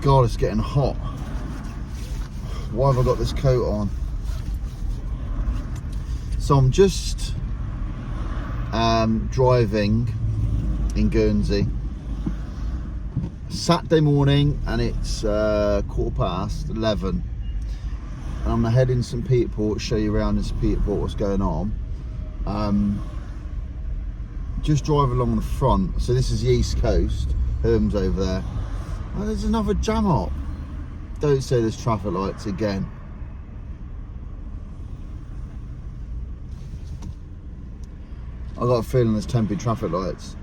God, it's getting hot. Why have I got this coat on? So I'm just driving in Guernsey. Saturday morning, and it's 11:15. And I'm heading to St Peter Port, show you around in St Peter Port what's going on. Just drive along the front. So this is the East Coast. Herm's over there. Oh, there's another jam up. Don't say there's traffic lights again. I got a feeling there's temporary traffic lights.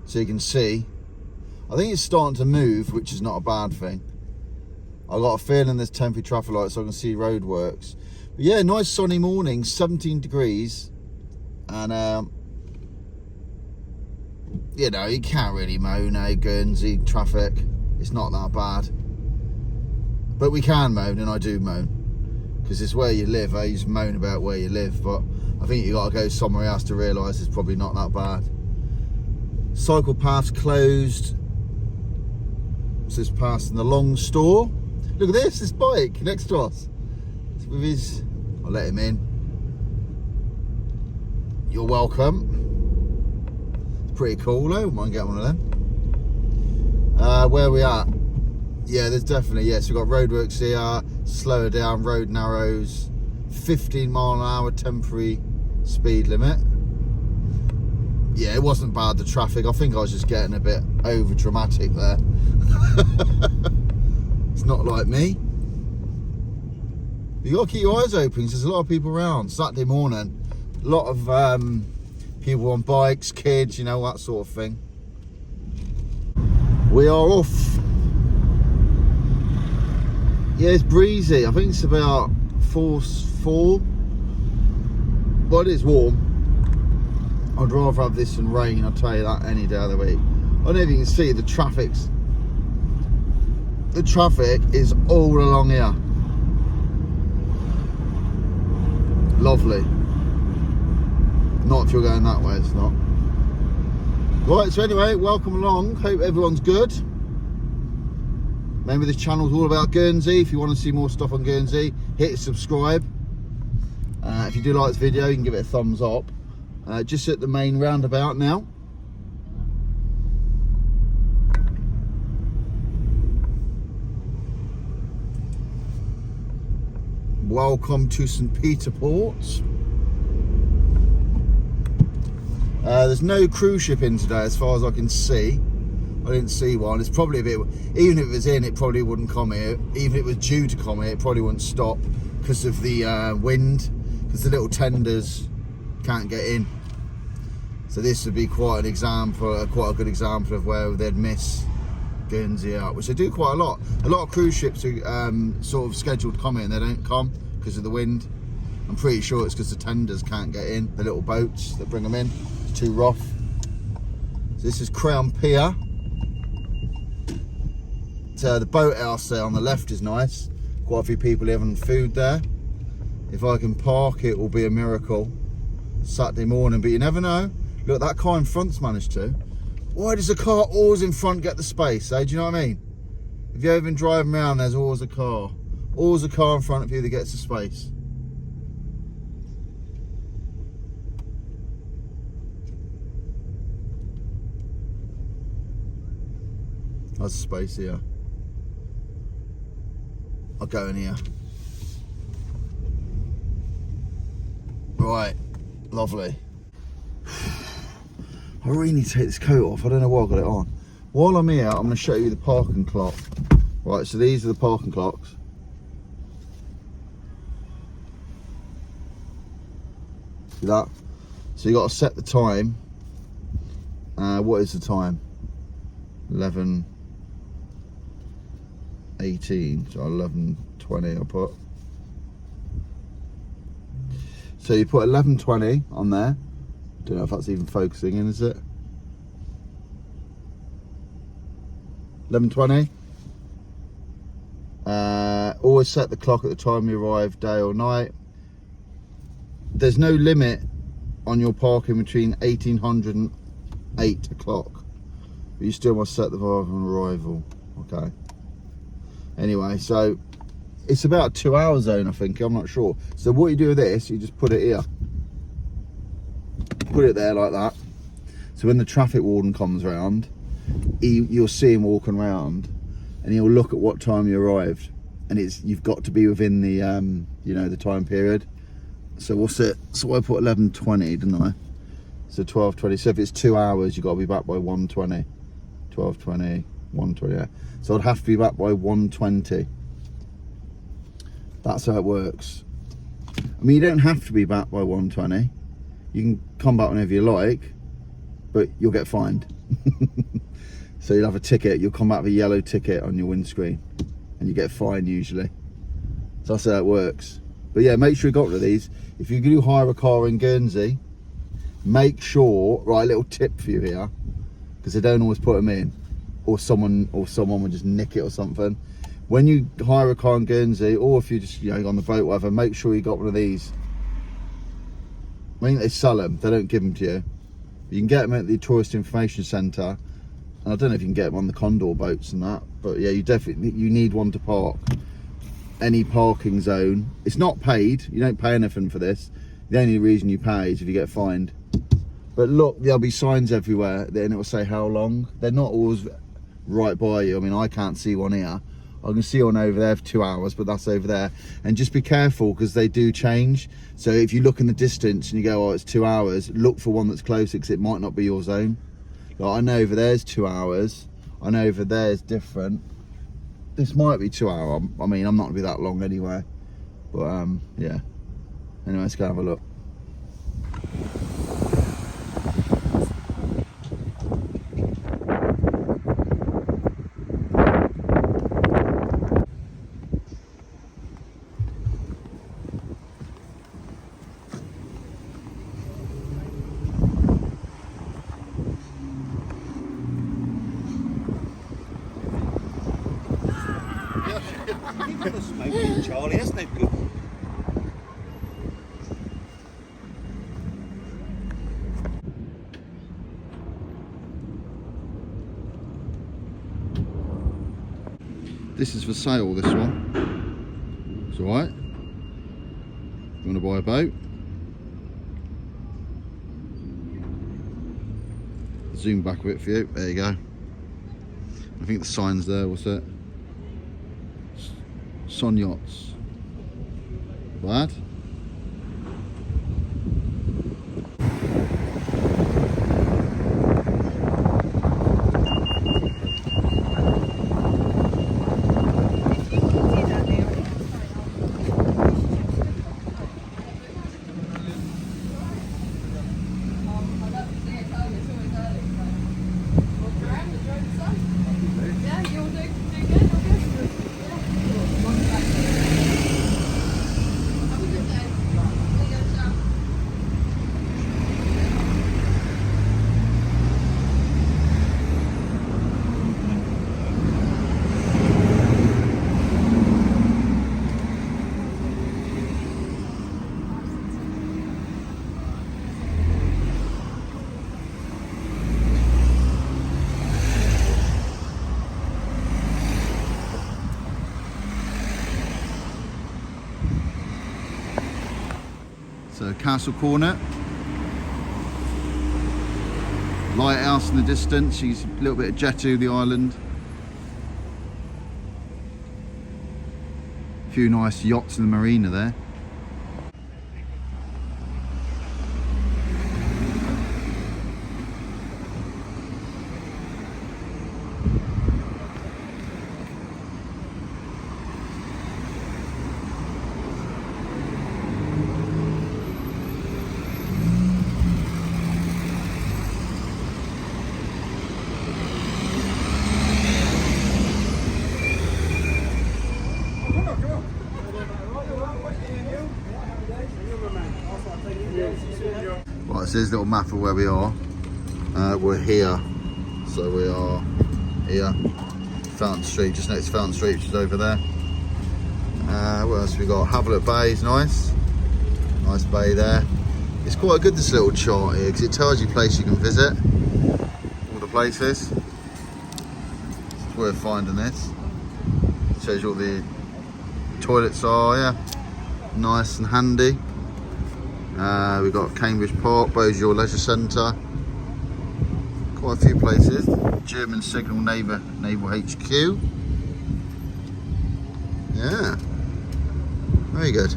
So you can see, I think it's starting to move, which is not a bad thing. I got a feeling there's temporary traffic lights, so I can see roadworks. But yeah, nice sunny morning, 17 degrees, and you know, you can't really moan, Guernsey traffic. It's not that bad. But we can moan, and I do moan, because it's where you live. You just moan about where you live, but I think you got to go somewhere else to realise it's probably not that bad. Cycle paths closed. So it's passing the long store. Look at this bike next to us. It's with his, I'll let him in. You're welcome. It's pretty cool though, might get one of them. Where are we at? Yeah, there's definitely, yes, we've got roadworks here, slower down, road narrows, 15 mph temporary speed limit. Yeah, it wasn't bad, the traffic. I think I was just getting a bit over dramatic there. It's not like me. You gotta keep your eyes open, because there's a lot of people around. Saturday morning, a lot of people on bikes, kids, you know, that sort of thing. We are off. Yeah, it's breezy. I think it's about 4. Well, it is warm. I'd rather have this than rain, I'll tell you that, any day of the week. I don't know if you can see, the traffic is all along here. Lovely. Not if you're going that way, it's not. Right, so anyway, welcome along. Hope everyone's good. Remember, this channel's all about Guernsey. If you want to see more stuff on Guernsey, hit subscribe. If you do like this video, you can give it a thumbs up. Just at the main roundabout now. Welcome to St Peter Port. There's no cruise ship in today as far as I can see. I didn't see one. It's probably a bit, even if it was in, it probably wouldn't come here. Even if it was due to come here, it probably wouldn't stop because of the wind, because the little tenders can't get in. So this would be quite an example, quite a good example of where they'd miss Guernsey out, which they do quite a lot. A lot of cruise ships are sort of scheduled to come in, they don't come because of the wind. I'm pretty sure it's because the tenders can't get in, the little boats that bring them in. It's too rough. So this is Crown Pier. So the boathouse there on the left is nice. Quite a few people having food there. If I can park, it will be a miracle. Saturday morning, but you never know. Look, that car in front's managed to. Why does a car always in front get the space, eh? Do you know what I mean? If you've ever been driving around, there's always a car. Always a car in front of you that gets the space. There's a space here. I'll go in here. Right, lovely. I really need to take this coat off. I don't know why I got it on. While I'm here, I'm going to show you the parking clock. Right, so these are the parking clocks. See that? So you got to set the time. What is the time? 11:18. So 11:20 I'll put. So you put 11:20 on there. Don't know if that's even focusing in, is it? 11:20. Always set the clock at the time you arrive, day or night. There's no limit on your parking between 1800 and 8 o'clock. But you still must set the driver on arrival. Okay. Anyway, so it's about 2 hour zone, I think. I'm not sure. So what you do with this, you just put it here. Put it there like that. So when the traffic warden comes round, you'll see him walking around, and he'll look at what time you arrived, and you've got to be within the you know, the time period. So what's it? So I put 11:20, didn't I? So 12:20. So if it's 2 hours, you've got to be back by 1:20. 12:20, 1:20. Yeah. So I'd have to be back by 1:20. That's how it works. I mean, you don't have to be back by 1:20. You can come back whenever you like, but you'll get fined. So you'll have a ticket. You'll come back with a yellow ticket on your windscreen, and you get fined usually. So that's how it works. But yeah, make sure you got rid of these. If you do hire a car in Guernsey, make sure, right, a little tip for you here, because they don't always put them in, or someone will just nick it or something. When you hire a car in Guernsey, or if you just, you know, on the boat, whatever, make sure you got one of these. I mean, they sell them, they don't give them to you. You can get them at the Tourist Information Centre, and I don't know if you can get them on the Condor boats and that, but yeah, you need one to park. Any parking zone. It's not paid, you don't pay anything for this. The only reason you pay is if you get fined. But look, there'll be signs everywhere, and it will say how long. They're not always right by you. I mean, I can't see one here. I can see one over there for 2 hours, but that's over there. And just be careful, because they do change. So if you look in the distance and you go, oh, it's 2 hours, look for one that's closer, because it might not be your zone. Like, I know over there's 2 hours. I know over there's different. This might be 2 hours. I mean, I'm not gonna be that long anyway. But yeah. Anyway, let's go have a look. Charlie, that's no good. This is for sale, this one. It's alright. You want to buy a boat? Zoom back a bit for you. There you go. I think the sign's there. What's it? Son Yachts. Bad? So Castle Corner, lighthouse in the distance. She's a little bit of Jetty of the island. A few nice yachts in the marina there. Right, so here's a little map of where we are. We're here, so we are here. Fountain Street, just next to Fountain Street, which is over there. What else we got? Havelock Bay is nice. Nice bay there. It's quite good, this little chart here, because it tells you places you can visit, all the places. It's worth finding this. It shows you all the toilets are, yeah, nice and handy. We've got Cambridge Park, Beausejour Leisure Centre, quite a few places. German Signal Naval HQ. Yeah, very good.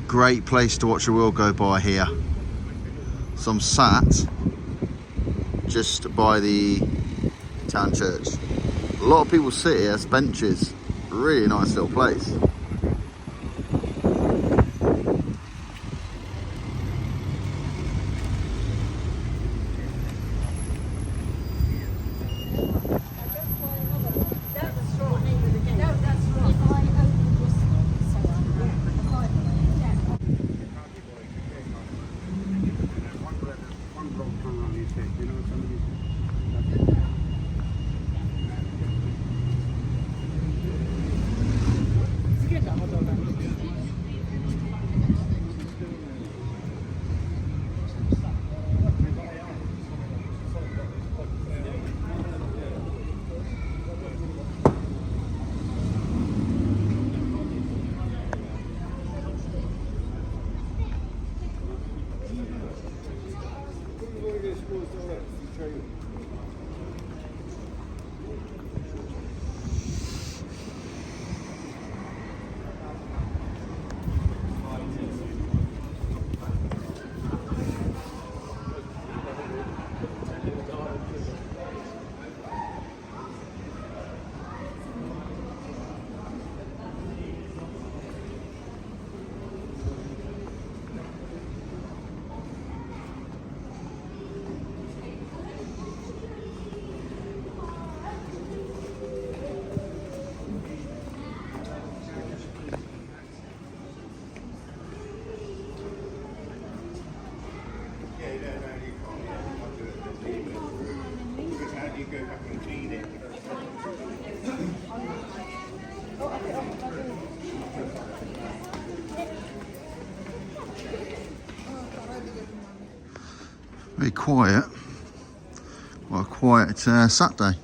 Great place to watch the world go by here. So I'm sat just by the town church. A lot of people sit here, it's benches. Really nice little place. Very quiet. Well, a quiet Saturday.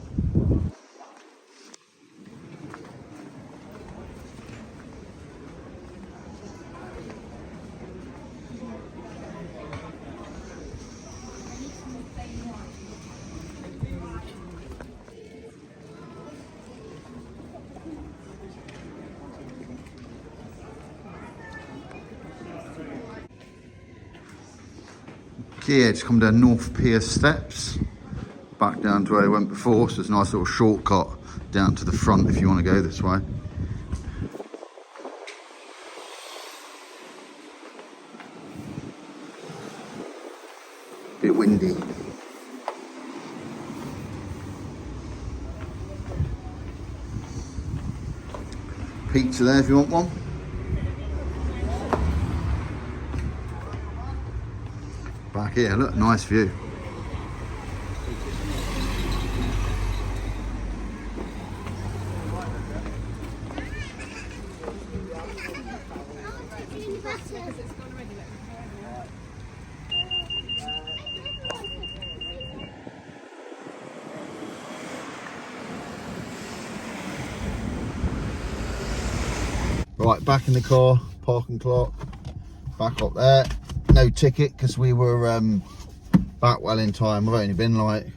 Yeah, just come down North Pier steps, back down to where I went before, so it's a nice little shortcut down to the front if you want to go this way. Bit windy. Pizza there if you want one. Back here, look, nice view. Right, back in the car, parking clock, back up there. No ticket because we were back well in time. We've only been like,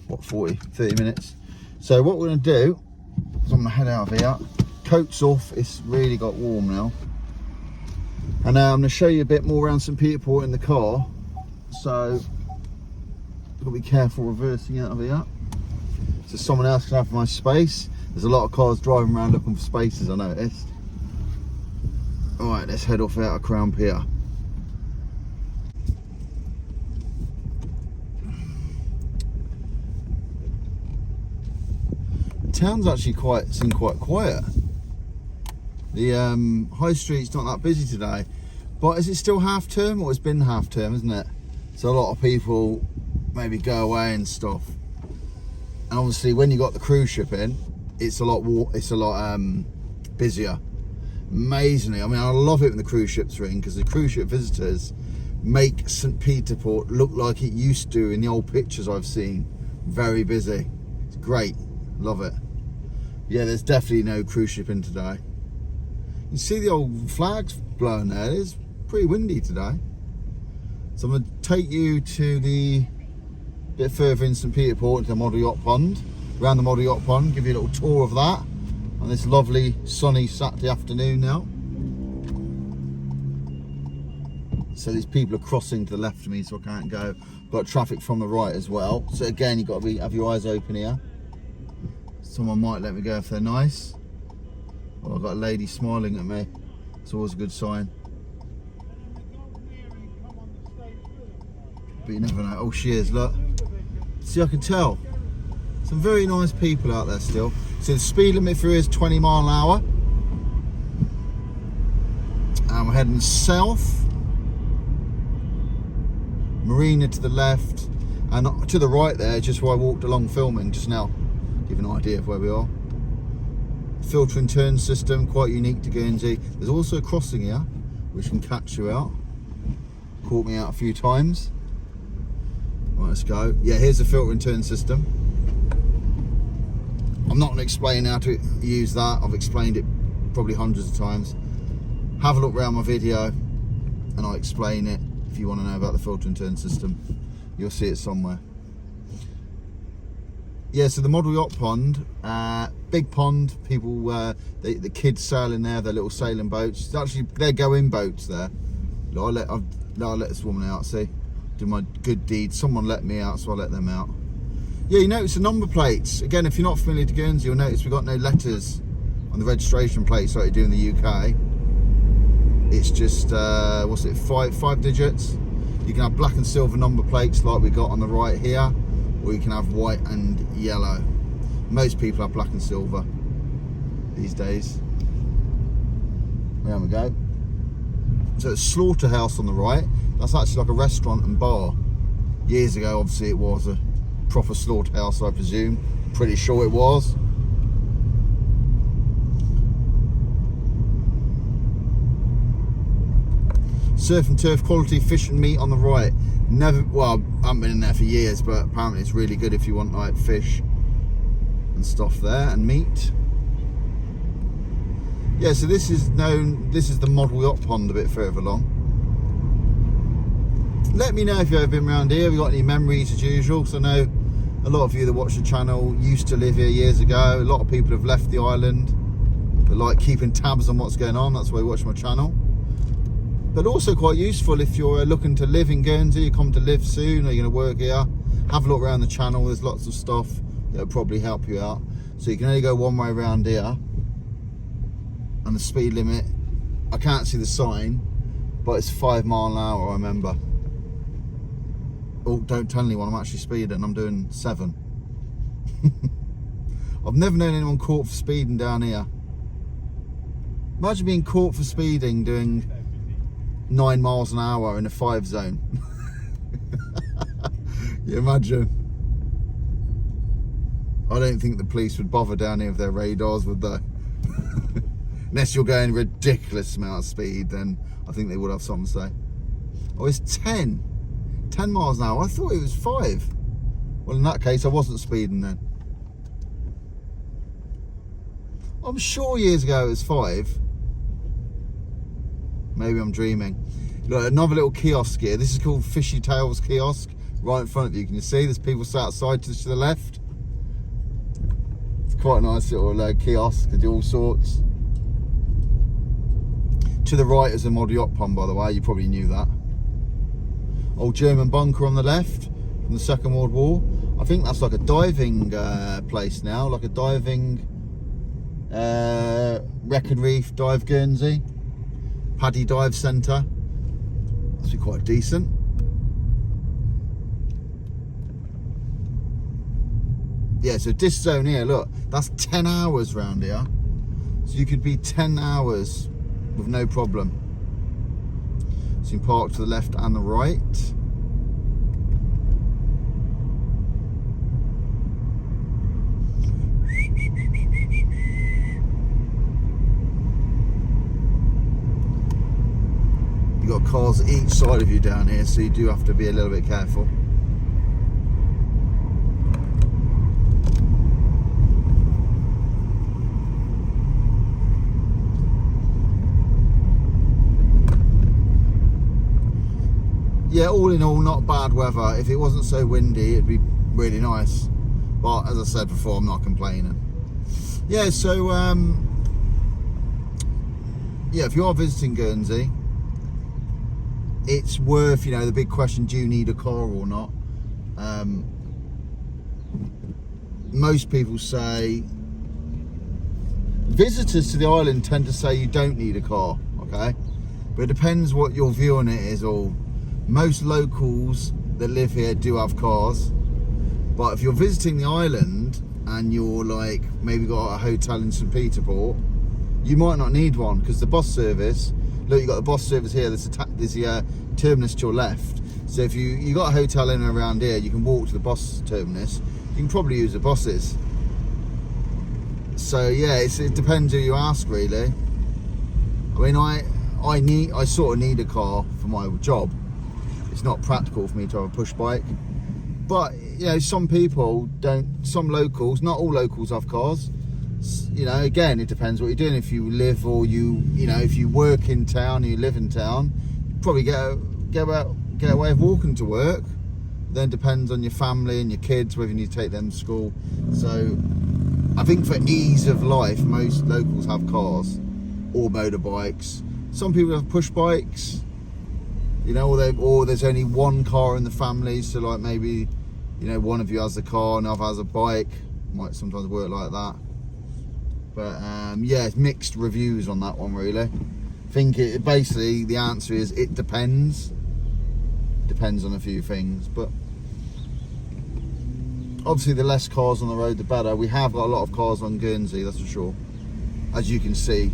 what, 30 minutes. So what we're going to do is I'm going to head out of here. Coat's off, it's really got warm now. And now I'm going to show you a bit more around St Peter Port in the car. So, got to be careful reversing out of here. So someone else can have my space. There's a lot of cars driving around looking for spaces, I noticed. Alright, let's head off out of Crown Pier. The town's actually seemed quite quiet. The high street's not that busy today. But is it still half term, or it's been half term, isn't it? So a lot of people maybe go away and stuff. And obviously when you got the cruise ship in, it's a lot busier. amazingly. I mean, I love it when the cruise ships ring, because the cruise ship visitors make St. Peter Port look like it used to in the old pictures I've seen. Very busy. It's great. Love it. Yeah, there's definitely no cruise ship in today. You see the old flags blowing there. It's pretty windy today. So I'm going to take you to the bit further in St. Peter Port, to the Model Yacht Pond. Around the Model Yacht Pond, give you a little tour of that on this lovely sunny Saturday afternoon now. So these people are crossing to the left of me, so I can't go. Got traffic from the right as well. So again, you've got to have your eyes open here. Someone might let me go if they're nice. Oh, I've got a lady smiling at me. It's always a good sign. But you never know. Oh, she is, look. See, I can tell. Some very nice people out there still. So the speed limit for here is 20 mile an hour. And we're heading south. Marina to the left. And to the right there, just where I walked along filming just now. Give an idea of where we are. Filter and turn system, quite unique to Guernsey. There's also a crossing here, which can catch you out. Caught me out a few times. Right, let's go. Yeah, here's the filter and turn system. I'm not going to explain how to use that. I've explained it probably hundreds of times. Have a look around my video and I'll explain it. If you want to know about the filter and turn system, you'll see it somewhere. Yeah, so the Model Yacht Pond, big pond. People, the kids sail in there, their little sailing boats. It's actually, they're going boats there. I'll let this woman out, see? Do my good deed. Someone let me out, so I let them out. Yeah, you notice the number plates. Again, if you're not familiar to Guernsey, you'll notice we've got no letters on the registration plates like you do in the UK. It's just, what's it, five digits. You can have black and silver number plates like we got on the right here, or you can have white and yellow. Most people have black and silver these days. There we go. So it's Slaughterhouse on the right. That's actually like a restaurant and bar. Years ago, obviously, it was a proper slaughterhouse, I presume. Pretty sure it was. Surf and turf quality fish and meat on the right. Never, well, I haven't been in there for years, but apparently it's really good if you want like fish and stuff there, and meat. Yeah, so this is the Model Yacht Pond a bit further along. Let me know if you've ever been around here. Have you got any memories as usual? Because I know a lot of you that watch the channel used to live here years ago. A lot of people have left the island, but like keeping tabs on what's going on. That's why you watch my channel. But also quite useful if you're looking to live in Guernsey, you come to live soon, or you're going to work here. Have a look around the channel. There's lots of stuff that'll probably help you out. So you can only go one way around here. And the speed limit, I can't see the sign, but it's 5 mile an hour, I remember. Oh, don't tell anyone I'm actually speeding. I'm doing 7. I've never known anyone caught for speeding down here. Imagine being caught for speeding doing 9 miles an hour in a 5 zone. You imagine? I don't think the police would bother down here with their radars, would they? Unless you're going a ridiculous amount of speed, then I think they would have something to say. Oh, it's 10 miles an hour. I thought it was 5. Well, in that case, I wasn't speeding then. I'm sure years ago it was 5. Maybe I'm dreaming. Look, another little kiosk here. This is called Fishy Tails Kiosk. Right in front of you. Can you see? There's people sat outside to the left. It's quite a nice little kiosk. They do all sorts. To the right is a Model Yacht Pond, by the way. You probably knew that. Old German bunker on the left from the Second World War. I think that's like a diving place now. Like a diving Wreck and Reef Dive Guernsey. Paddy Dive Centre. Must be quite decent. Yeah, so this zone here, look, that's 10 hours round here. So you could be 10 hours with no problem. So you can park to the left and the right. got cars each side of you down here, so you do have to be a little bit careful. Yeah, all in all, not bad weather. If it wasn't so windy, it'd be really nice. But as I said before, I'm not complaining. Yeah, so yeah, if you are visiting Guernsey, it's worth, you know, the big question: do you need a car or not? Most people say, visitors to the island tend to say you don't need a car, okay? But it depends what your view on it is. All most locals that live here do have cars, but if you're visiting the island and you're like maybe got a hotel in St. Peter Port, you might not need one, because the bus service, look, you got the bus service here, there's the terminus to your left. So if you got a hotel in and around here, you can walk to the bus terminus. You can probably use the buses. So yeah, it depends who you ask, really. I mean, I sort of need a car for my job. It's not practical for me to have a push bike, but you know, some people don't. Some locals, not all locals, have cars. You know, again, it depends what you're doing. If you live or you know, if you work in town or you live in town, you probably get a way of walking to work. Then depends on your family and your kids, whether you need to take them to school. So I think for ease of life, most locals have cars or motorbikes. Some people have push bikes, you know, or there's only one car in the family. So like maybe, you know, one of you has the car and other has a bike. Might sometimes work like that. But yeah, it's mixed reviews on that one, really. I think basically the answer is it depends. Depends on a few things, but obviously the less cars on the road, the better. We have got a lot of cars on Guernsey, that's for sure. As you can see,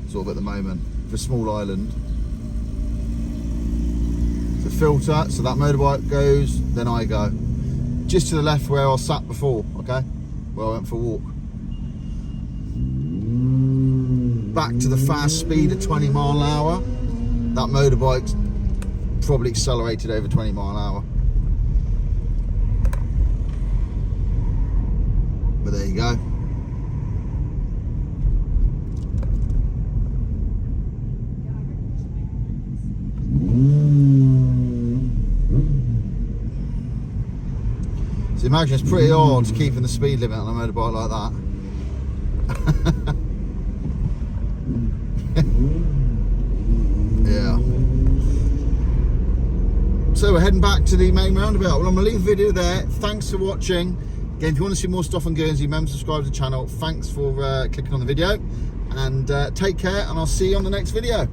sort of at the moment, for a small island. The filter, so that motorbike goes, then I go. Just to the left where I sat before, okay? Where I went for a walk. Back to the fast speed of 20 mile an hour. That motorbike's probably accelerated over 20 mile an hour. But there you go. So imagine it's pretty hard keeping the speed limit on a motorbike like that. Yeah. So we're heading back to the main roundabout. Well, I'm going to leave the video there. Thanks for watching. Again, if you want to see more stuff on Guernsey, remember to subscribe to the channel. Thanks for clicking on the video. And take care, and I'll see you on the next video.